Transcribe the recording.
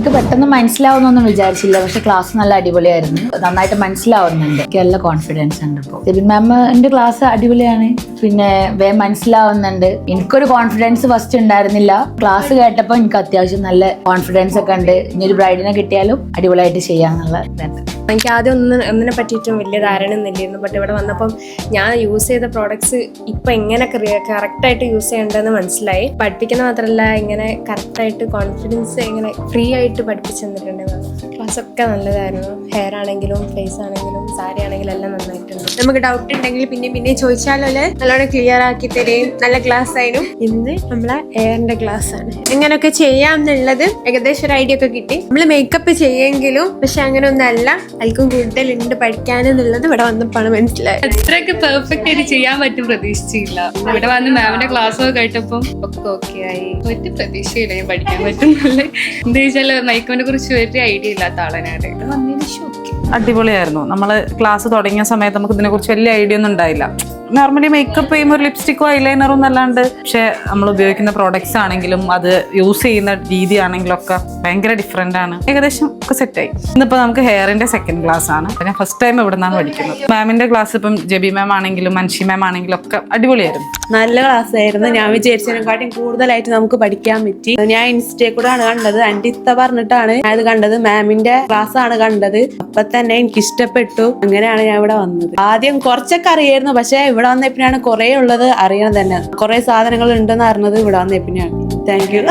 എനിക്ക് പെട്ടെന്ന് മനസ്സിലാവുന്നൊന്നും വിചാരിച്ചില്ല. പക്ഷെ ക്ലാസ് നല്ല അടിപൊളിയായിരുന്നു. നന്നായിട്ട് മനസ്സിലാവുന്നുണ്ട്. എനിക്ക് നല്ല കോൺഫിഡൻസ് ഉണ്ട്. ഇപ്പോൾ ജെബിൻ മാമിന്റെ ക്ലാസ് അടിപൊളിയാണ്. പിന്നെ മനസ്സിലാവുന്നുണ്ട്. എനിക്കൊരു കോൺഫിഡൻസ് ഫസ്റ്റ് ഉണ്ടായിരുന്നില്ല. ക്ലാസ് കേട്ടപ്പോൾ എനിക്ക് അത്യാവശ്യം നല്ല കോൺഫിഡൻസ് ഒക്കെ ഉണ്ട്. ഇനി ഒരു ബ്രൈഡിനെ കിട്ടിയാലും അടിപൊളിയായിട്ട് ചെയ്യാന്നുള്ള ഇതുണ്ട്. എനിക്ക് ആദ്യം ഒന്നിനെ പറ്റിയിട്ടും വലിയ ധാരണ ഒന്നുമില്ലായിരുന്നു. ബട്ട് ഇവിടെ വന്നപ്പം ഞാൻ യൂസ് ചെയ്ത പ്രോഡക്ട്സ് ഇപ്പം എങ്ങനെ കറക്റ്റായിട്ട് യൂസ് ചെയ്യേണ്ടതെന്ന് മനസ്സിലായി. പഠിപ്പിക്കുന്ന മാത്രമല്ല, ഇങ്ങനെ കറക്റ്റായിട്ട് കോൺഫിഡൻസ് ഇങ്ങനെ ഫ്രീ ആയിട്ട് പഠിപ്പിച്ചു തന്നിട്ടുണ്ട്. ക്ലാസ്സൊക്കെ നല്ലതായിരുന്നു. ഹെയർ ആണെങ്കിലും ഫേസ് ആണെങ്കിലും സാരി ആണെങ്കിലും എല്ലാം നന്നായിട്ടുണ്ട്. നമുക്ക് ഡൗട്ട് ഉണ്ടെങ്കിൽ പിന്നെ ചോദിച്ചാലല്ലേ നല്ലോണം ക്ലിയർ ആക്കി തരുകയും നല്ല ക്ലാസ് ആയിരുന്നു. ഇന്ന് നമ്മളെ ഹെയറിന്റെ ക്ലാസ് ആണ്. എങ്ങനെയൊക്കെ ചെയ്യാം എന്നുള്ളത് ഏകദേശം ഒരു ഐഡിയ ഒക്കെ കിട്ടി. നമ്മൾ മേക്കപ്പ് ചെയ്യുമെങ്കിലും പക്ഷെ അങ്ങനെ ഒന്നല്ല, അതിൽക്കും കൂടുതലുണ്ട് പഠിക്കാനെന്നുള്ളത് ഇവിടെ വന്നപ്പോൾ മനസ്സിലായി. അത്രയൊക്കെ പെർഫെക്റ്റ് ആയിട്ട് ചെയ്യാൻ പറ്റും പ്രതീക്ഷിച്ചില്ല. ഇവിടെ വന്ന് മാമിന്റെ ക്ലാസ് ഒക്കെ കേട്ടപ്പോൾ ഒക്കെ ഓക്കെ ആയി. ഒരു പ്രതീക്ഷയില്ല ഞാൻ പഠിക്കാൻ പറ്റുന്നുള്ളത്. എന്താ വെച്ചാൽ മൈക്കിനെ കുറിച്ച് ഒരു ഐഡിയ ഇല്ലാത്ത ആളാണ്. ഇവിടെ വന്നതിന് ശേഷം അടിപൊളിയായിരുന്നു. നമ്മൾ ക്ലാസ് തുടങ്ങിയ സമയത്ത് നമുക്ക് ഇതിനെക്കുറിച്ച് വലിയ ഐഡിയ ഒന്നും ഉണ്ടായില്ല. നോർമലി മേക്കപ്പ് ചെയ്യുമ്പോൾ ഒരു ലിപ്സ്റ്റിക്കോ ഐലൈനറോ എന്നല്ലാണ്ട്, പക്ഷെ നമ്മൾ ഉപയോഗിക്കുന്ന പ്രോഡക്ട്സ് ആണെങ്കിലും അത് യൂസ് ചെയ്യുന്ന രീതി ആണെങ്കിലും ഒക്കെ ഭയങ്കര ഡിഫറെന്റ് ആണ്. ഏകദേശം ഒക്കെ സെറ്റായി. ഇന്നിപ്പോൾ നമുക്ക് ഹെയറിന്റെ സെക്കൻഡ് ക്ലാസ് ആണ്. ഞാൻ ഫസ്റ്റ് ടൈം ഇവിടെ നിന്നാണ് പഠിക്കുന്നത്. മാമിന്റെ ക്ലാസ് ഇപ്പം ജെബി മാം ആണെങ്കിലും മൻഷി മാം ആണെങ്കിലും ഒക്കെ അടിപൊളിയായിരുന്നു. നല്ല ക്ലാസ് ആയിരുന്നു. ഞാൻ വിചാരിച്ചതിനെക്കാട്ടും കൂടുതലായിട്ട് നമുക്ക് പഠിക്കാൻ പറ്റി. ഞാൻ ഇൻസ്റ്റയിൽ കൂടെ ആണ് കണ്ടത്. അണ്ടിത്ത പറഞ്ഞിട്ടാണ് ഞാൻ ഇത് കണ്ടത്. മാമിന്റെ ക്ലാസ് ആണ് കണ്ടത്. അപ്പൊ തന്നെ എനിക്ക് ഇഷ്ടപ്പെട്ടു. അങ്ങനെയാണ് ഞാൻ ഇവിടെ വന്നത്. ആദ്യം കുറച്ചൊക്കെ അറിയായിരുന്നു, പക്ഷെ ഇവിടെ വന്നപ്പോഴാണ് കുറെ ഉള്ളത് അറിയണം തന്നെ. കുറെ സാധനങ്ങൾ ഉണ്ടെന്ന് അറിഞ്ഞത് ഇവിടെ വന്നപ്പോഴാണ്. Thank you.